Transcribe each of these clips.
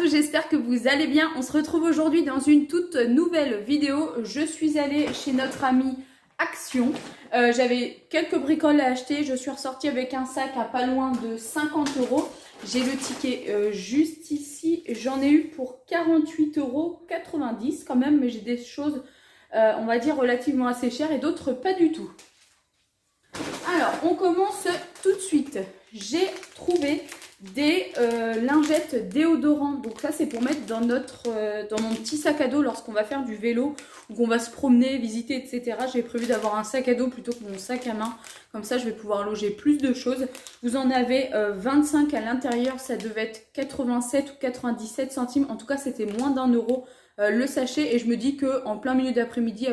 tous, j'espère que vous allez bien. On se retrouve aujourd'hui dans une toute nouvelle vidéo. Je suis allée chez notre ami Action. J'avais quelques bricoles à acheter. Je suis ressortie avec un sac à pas loin de 50 €. J'ai le ticket juste ici. J'en ai eu pour 48,90 € quand même. Mais j'ai des choses, on va dire, relativement assez chères et d'autres pas du tout. Alors, on commence tout de suite. J'ai trouvé des lingettes déodorantes. Donc ça, c'est pour mettre dans mon petit sac à dos lorsqu'on va faire du vélo ou qu'on va se promener, visiter, etc. J'ai prévu d'avoir un sac à dos plutôt que mon sac à main. Comme ça, je vais pouvoir loger plus de choses. Vous en avez 25 à l'intérieur. Ça devait être 87 ou 97 centimes. En tout cas, c'était moins d'1 € le sachet. Et je me dis qu'en plein milieu d'après-midi,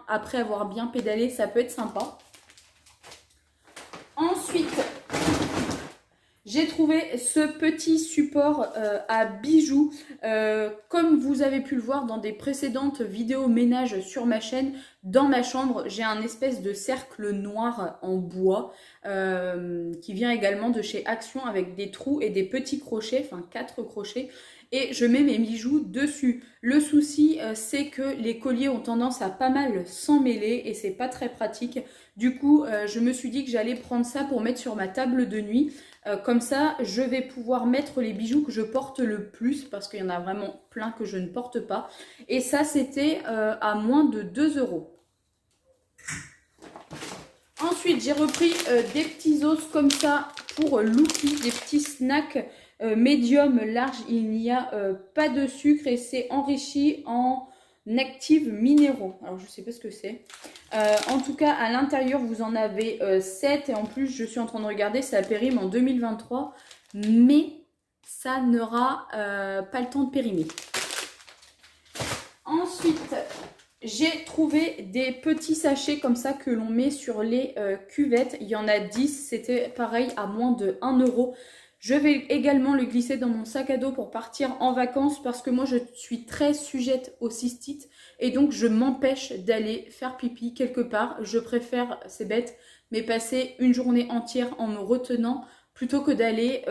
après avoir bien pédalé, ça peut être sympa. Ensuite, j'ai trouvé ce petit support à bijoux. Comme vous avez pu le voir dans des précédentes vidéos ménage sur ma chaîne, dans ma chambre, j'ai un espèce de cercle noir en bois qui vient également de chez Action avec des trous et des petits crochets, enfin 4 crochets. Et je mets mes bijoux dessus. Le souci, c'est que les colliers ont tendance à pas mal s'emmêler et c'est pas très pratique. Du coup, je me suis dit que j'allais prendre ça pour mettre sur ma table de nuit. Comme ça, je vais pouvoir mettre les bijoux que je porte le plus parce qu'il y en a vraiment plein que je ne porte pas. Et ça, c'était à moins de 2 €. Ensuite, j'ai repris des petits os comme ça pour Looky, des petits snacks médium large. Il n'y a pas de sucre et c'est enrichi en actifs minéraux. Alors, je ne sais pas ce que c'est. En tout cas, à l'intérieur, vous en avez 7. Et en plus, je suis en train de regarder, ça périme en 2023. Mais ça n'aura pas le temps de périmer. Ensuite, j'ai trouvé des petits sachets comme ça que l'on met sur les cuvettes. Il y en a 10. C'était pareil à moins de 1 €. Je vais également le glisser dans mon sac à dos pour partir en vacances parce que moi je suis très sujette aux cystites et donc je m'empêche d'aller faire pipi quelque part. Je préfère, c'est bête, mais passer une journée entière en me retenant plutôt que d'aller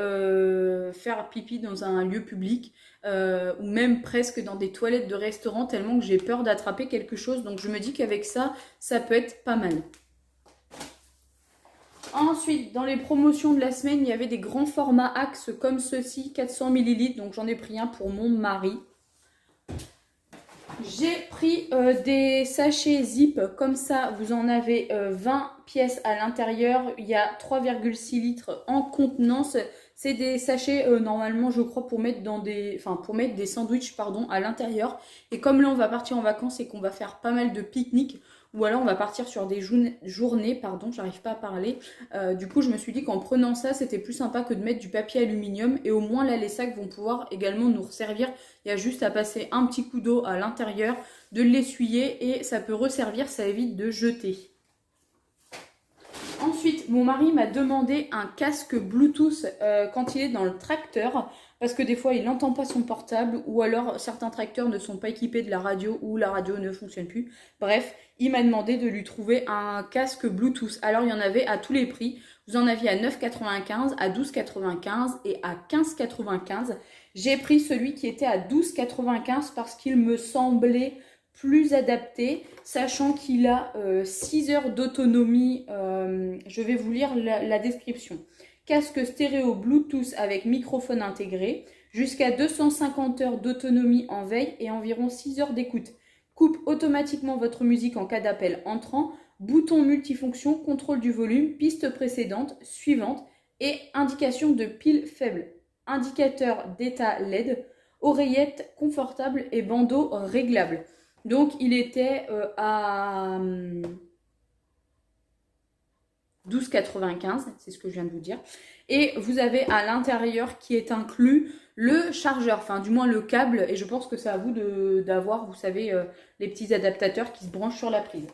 faire pipi dans un lieu public ou même presque dans des toilettes de restaurant tellement que j'ai peur d'attraper quelque chose. Donc je me dis qu'avec ça, ça peut être pas mal. Ensuite, dans les promotions de la semaine, il y avait des grands formats Axe comme ceci, 400 ml. Donc j'en ai pris un pour mon mari. J'ai pris des sachets zip comme ça. Vous en avez 20 pièces à l'intérieur. Il y a 3,6 litres en contenance. C'est des sachets normalement, je crois, pour mettre des sandwichs à l'intérieur. Et comme là, on va partir en vacances et qu'on va faire pas mal de pique-nique, ou alors on va partir sur des journées, j'arrive pas à parler. Du coup, je me suis dit qu'en prenant ça, c'était plus sympa que de mettre du papier aluminium. Et au moins, là, les sacs vont pouvoir également nous resservir. Il y a juste à passer un petit coup d'eau à l'intérieur, de l'essuyer et ça peut resservir, ça évite de jeter. Ensuite, mon mari m'a demandé un casque Bluetooth quand il est dans le tracteur. Parce que des fois, il n'entend pas son portable ou alors certains tracteurs ne sont pas équipés de la radio ou la radio ne fonctionne plus. Bref, il m'a demandé de lui trouver un casque Bluetooth. Alors, il y en avait à tous les prix. Vous en aviez à 9,95, à 12,95 et à 15,95. J'ai pris celui qui était à 12,95 parce qu'il me semblait plus adapté, sachant qu'il a 6 heures d'autonomie. Je vais vous lire la description. Casque stéréo Bluetooth avec microphone intégré, jusqu'à 250 heures d'autonomie en veille et environ 6 heures d'écoute. Coupe automatiquement votre musique en cas d'appel entrant, bouton multifonction, contrôle du volume, piste précédente, suivante et indication de pile faible. Indicateur d'état LED, oreillette confortable et bandeau réglable. Donc il était à 12,95, c'est ce que je viens de vous dire. Et vous avez à l'intérieur qui est inclus le chargeur, enfin du moins le câble. Et je pense que c'est à vous d'avoir, vous savez, les petits adaptateurs qui se branchent sur la prise.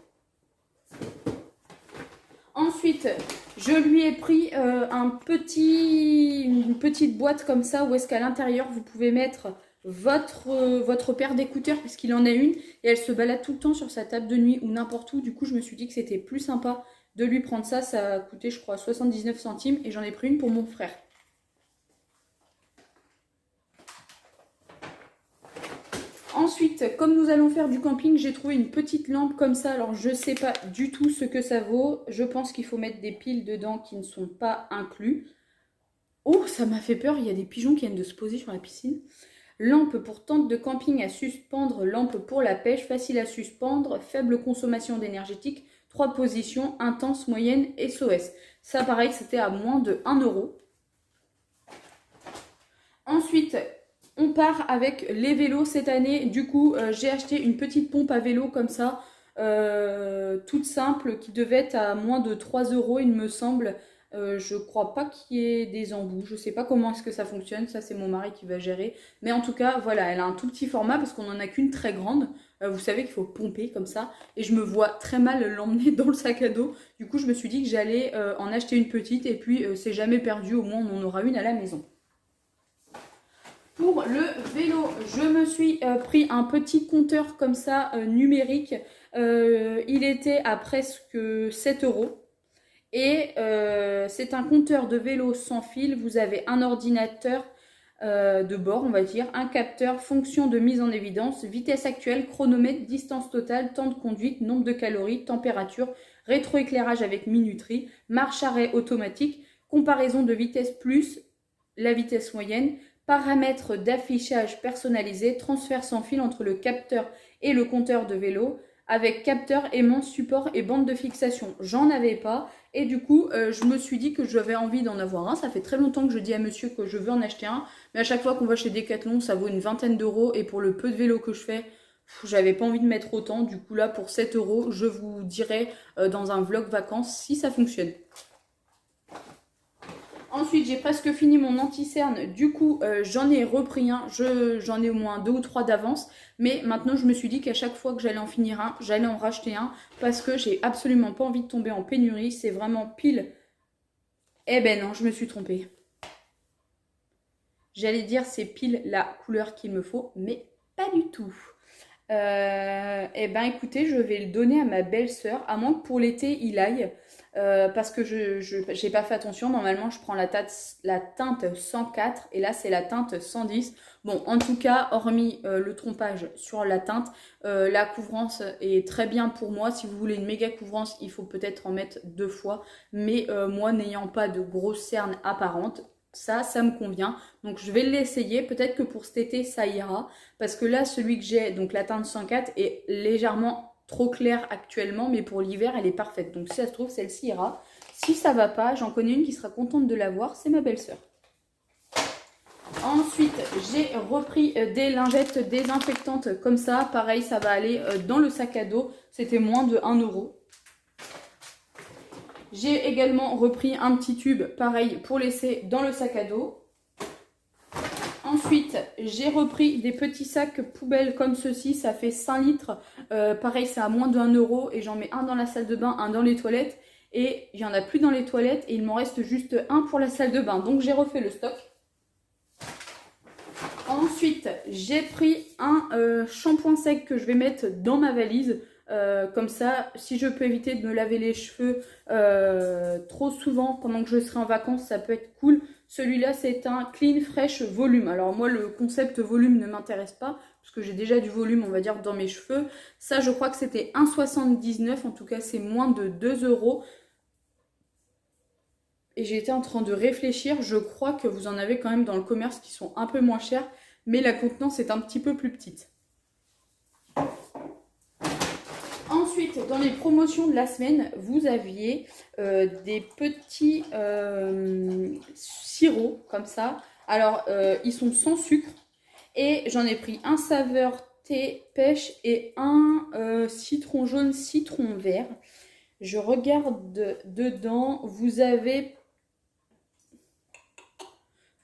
Ensuite, je lui ai pris une petite boîte comme ça où est-ce qu'à l'intérieur vous pouvez mettre votre paire d'écouteurs puisqu'il en a une et elle se balade tout le temps sur sa table de nuit ou n'importe où. Du coup, je me suis dit que c'était plus sympa de lui prendre ça. Ça a coûté, je crois, 79 centimes et j'en ai pris une pour mon frère. Ensuite, comme nous allons faire du camping, j'ai trouvé une petite lampe comme ça. Alors, je ne sais pas du tout ce que ça vaut. Je pense qu'il faut mettre des piles dedans qui ne sont pas inclus. Oh, ça m'a fait peur. Il y a des pigeons qui viennent de se poser sur la piscine. Lampe pour tente de camping à suspendre. Lampe pour la pêche. Facile à suspendre. Faible consommation d'énergétique. 3 positions. Intense, moyenne, SOS. Ça, pareil, c'était à moins de 1 euro. Ensuite, on part avec les vélos cette année. Du coup, j'ai acheté une petite pompe à vélo comme ça, toute simple, qui devait être à moins de 3 euros, il me semble. Je crois pas qu'il y ait des embouts. Je sais pas comment est-ce que ça fonctionne. Ça, c'est mon mari qui va gérer. Mais en tout cas, voilà, elle a un tout petit format parce qu'on n'en a qu'une très grande. Vous savez qu'il faut pomper comme ça. Et je me vois très mal l'emmener dans le sac à dos. Du coup, je me suis dit que j'allais en acheter une petite. Et puis, c'est jamais perdu. Au moins, on en aura une à la maison. Pour le vélo, je me suis pris un petit compteur comme ça numérique. Il était à presque 7 euros. Et c'est un compteur de vélo sans fil. Vous avez un ordinateur de bord, on va dire, un capteur, fonction de mise en évidence, vitesse actuelle, chronomètre, distance totale, temps de conduite, nombre de calories, température, rétroéclairage avec minuterie, marche-arrêt automatique, comparaison de vitesse plus la vitesse moyenne, paramètres d'affichage personnalisé, transfert sans fil entre le capteur et le compteur de vélo, avec capteur, aimant, support et bande de fixation. J'en avais pas et du coup, je me suis dit que j'avais envie d'en avoir un. Ça fait très longtemps que je dis à monsieur que je veux en acheter un, mais à chaque fois qu'on va chez Decathlon, ça vaut une vingtaine d'euros et pour le peu de vélo que je fais, j'avais pas envie de mettre autant. Du coup là, pour 7 euros, je vous dirai dans un vlog vacances si ça fonctionne. Ensuite, j'ai presque fini mon anti-cerne. Du coup, j'en ai repris un. J'en ai au moins 2 ou 3 d'avance. Mais maintenant, je me suis dit qu'à chaque fois que j'allais en finir un, j'allais en racheter un. Parce que j'ai absolument pas envie de tomber en pénurie. C'est vraiment pile. Eh ben non, je me suis trompée. J'allais dire c'est pile la couleur qu'il me faut. Mais pas du tout. Eh ben écoutez, je vais le donner à ma belle-sœur, à moins que pour l'été il aille, parce que je n'ai pas fait attention. Normalement, je prends la teinte 104 et là c'est la teinte 110. Bon, en tout cas, hormis le trompage sur la teinte, la couvrance est très bien pour moi. Si vous voulez une méga couvrance, il faut peut-être en mettre 2 fois, mais moi n'ayant pas de grosses cernes apparentes, ça me convient. Donc je vais l'essayer. Peut-être que pour cet été, ça ira. Parce que là, celui que j'ai, donc la teinte 104, est légèrement trop claire actuellement. Mais pour l'hiver, elle est parfaite. Donc si ça se trouve, celle-ci ira. Si ça va pas, j'en connais une qui sera contente de l'avoir. C'est ma belle-sœur. Ensuite, j'ai repris des lingettes désinfectantes comme ça. Pareil, ça va aller dans le sac à dos. C'était moins de 1 euro. J'ai également repris un petit tube, pareil, pour laisser dans le sac à dos. Ensuite, j'ai repris des petits sacs poubelles comme ceci, ça fait 5 litres. Pareil, c'est à moins de 1 euro et j'en mets un dans la salle de bain, un dans les toilettes. Et il n'y en a plus dans les toilettes et il m'en reste juste un pour la salle de bain. Donc j'ai refait le stock. Ensuite, j'ai pris un shampoing sec que je vais mettre dans ma valise. Comme ça, si je peux éviter de me laver les cheveux trop souvent pendant que je serai en vacances, ça peut être cool. Celui-là, c'est un Clean Fresh Volume. Alors moi, le concept volume ne m'intéresse pas, parce que j'ai déjà du volume, on va dire, dans mes cheveux. Ça, je crois que c'était 1,79 €. En tout cas, c'est moins de 2 euros. Et j'étais en train de réfléchir. Je crois que vous en avez quand même dans le commerce qui sont un peu moins chers, mais la contenance est un petit peu plus petite. Ensuite, dans les promotions de la semaine, vous aviez des petits sirops comme ça. Alors, ils sont sans sucre. Et j'en ai pris un saveur thé pêche et un citron jaune, citron vert. Je regarde dedans. Vous avez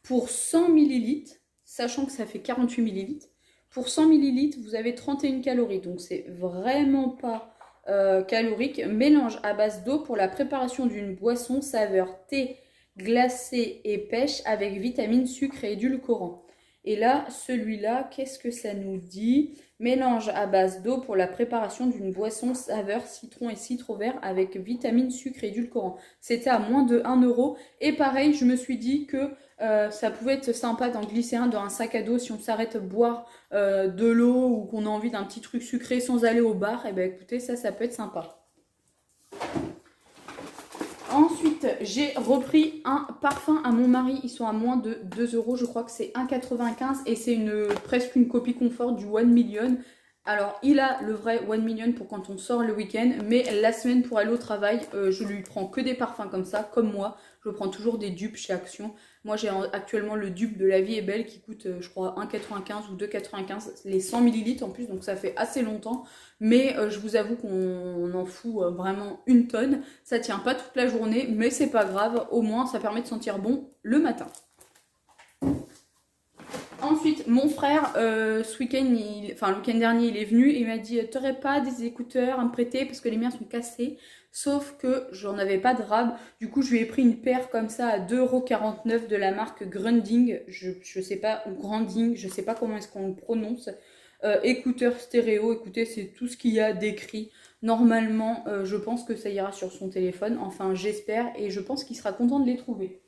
pour 100 ml, sachant que ça fait 48 ml. Pour 100 ml, vous avez 31 calories, donc c'est vraiment pas calorique. Mélange à base d'eau pour la préparation d'une boisson saveur thé, glacé et pêche avec vitamines, sucre et édulcorants. Et là, celui-là, qu'est-ce que ça nous dit? Mélange à base d'eau pour la préparation d'une boisson saveur citron et citron vert avec vitamines, sucre et édulcorants. C'était à moins de 1 euro. Et pareil, je me suis dit que ça pouvait être sympa d'en glisser un dans un sac à dos si on s'arrête boire de l'eau ou qu'on a envie d'un petit truc sucré sans aller au bar. Et bien écoutez, ça peut être sympa. Ensuite, j'ai repris un parfum à mon mari. Ils sont à moins de 2 euros. Je crois que c'est 1,95 et c'est presque une copie confort du One Million. Alors, il a le vrai One Million pour quand on sort le week-end, mais la semaine pour aller au travail, je lui prends que des parfums comme ça, comme moi. Je prends toujours des dupes chez Action. Moi, j'ai actuellement le dupe de La Vie est Belle qui coûte, je crois, 1,95 ou 2,95, les 100 ml en plus, donc ça fait assez longtemps. Mais je vous avoue qu'on en fout vraiment une tonne. Ça tient pas toute la journée, mais c'est pas grave. Au moins, ça permet de sentir bon le matin. Ensuite, mon frère, ce week-end, le week-end dernier, il est venu et il m'a dit « T'aurais pas des écouteurs à me prêter parce que les miens sont cassés ?» Sauf que j'en avais pas de rab. Du coup, je lui ai pris une paire comme ça à 2,49 € de la marque Grunding. Je sais pas, ou Granding, je sais pas comment est-ce qu'on le prononce. Écouteurs stéréo, écoutez, c'est tout ce qu'il y a d'écrit. Normalement, je pense que ça ira sur son téléphone. Enfin, j'espère et je pense qu'il sera content de les trouver.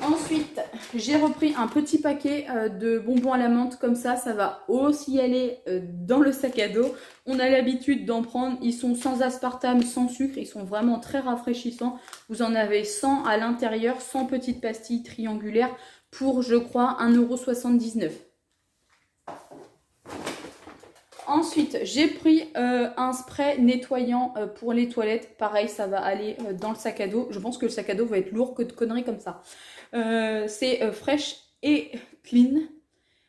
Ensuite, j'ai repris un petit paquet de bonbons à la menthe comme ça va aussi aller dans le sac à dos. On a l'habitude d'en prendre, ils sont sans aspartame, sans sucre, ils sont vraiment très rafraîchissants. Vous en avez 100 à l'intérieur, 100 petites pastilles triangulaires pour, je crois, 1,79 €. Ensuite, j'ai pris un spray nettoyant pour les toilettes. Pareil, ça va aller dans le sac à dos. Je pense que le sac à dos va être lourd que de conneries comme ça. C'est Fresh et Clean.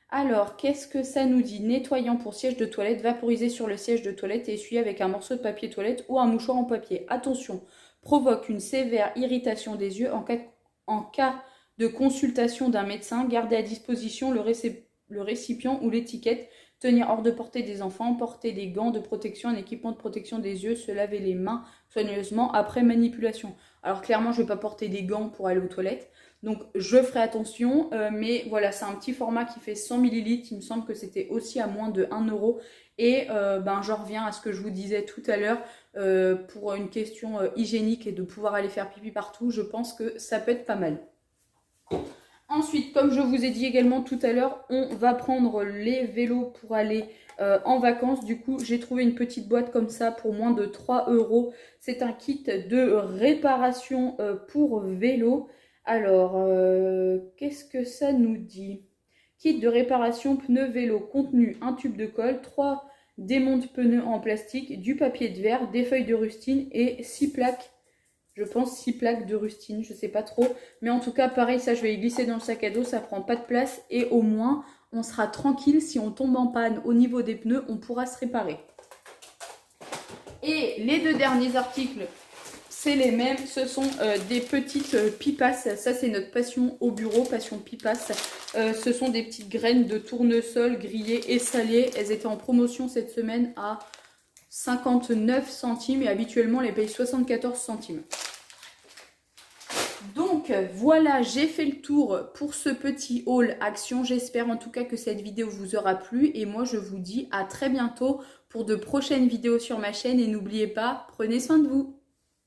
Alors, qu'est-ce que ça nous dit? Nettoyant pour siège de toilette, vaporisé sur le siège de toilette et essuyé avec un morceau de papier toilette ou un mouchoir en papier. Attention, provoque une sévère irritation des yeux en cas de consultation d'un médecin. Gardez à disposition le récipient ou l'étiquette. Tenir hors de portée des enfants, porter des gants de protection, un équipement de protection des yeux, se laver les mains soigneusement après manipulation. Alors clairement, je ne vais pas porter des gants pour aller aux toilettes, donc je ferai attention, mais voilà, c'est un petit format qui fait 100 ml, il me semble que c'était aussi à moins de 1 €, et j'en reviens à ce que je vous disais tout à l'heure, pour une question hygiénique et de pouvoir aller faire pipi partout, je pense que ça peut être pas mal. Ensuite, comme je vous ai dit également tout à l'heure, on va prendre les vélos pour aller en vacances. Du coup, j'ai trouvé une petite boîte comme ça pour moins de 3 €. C'est un kit de réparation pour vélo. Alors, qu'est-ce que ça nous dit? Kit de réparation pneus vélo. Contenu, un tube de colle, 3 démonte pneus en plastique, du papier de verre, des feuilles de rustine et 6 plaques. Je pense 6 plaques de rustine, je sais pas trop. Mais en tout cas, pareil, ça je vais y glisser dans le sac à dos, ça prend pas de place. Et au moins, on sera tranquille. Si on tombe en panne au niveau des pneus, on pourra se réparer. Et les deux derniers articles, c'est les mêmes. Ce sont des petites pipasses. Ça, c'est notre passion au bureau, passion pipasse. Ce sont des petites graines de tournesol grillées et salées. Elles étaient en promotion cette semaine à 59 centimes et habituellement on les paye 74 centimes. Donc voilà, j'ai fait le tour pour ce petit haul Action. J'espère en tout cas que cette vidéo vous aura plu et moi je vous dis à très bientôt pour de prochaines vidéos sur ma chaîne et n'oubliez pas, prenez soin de vous.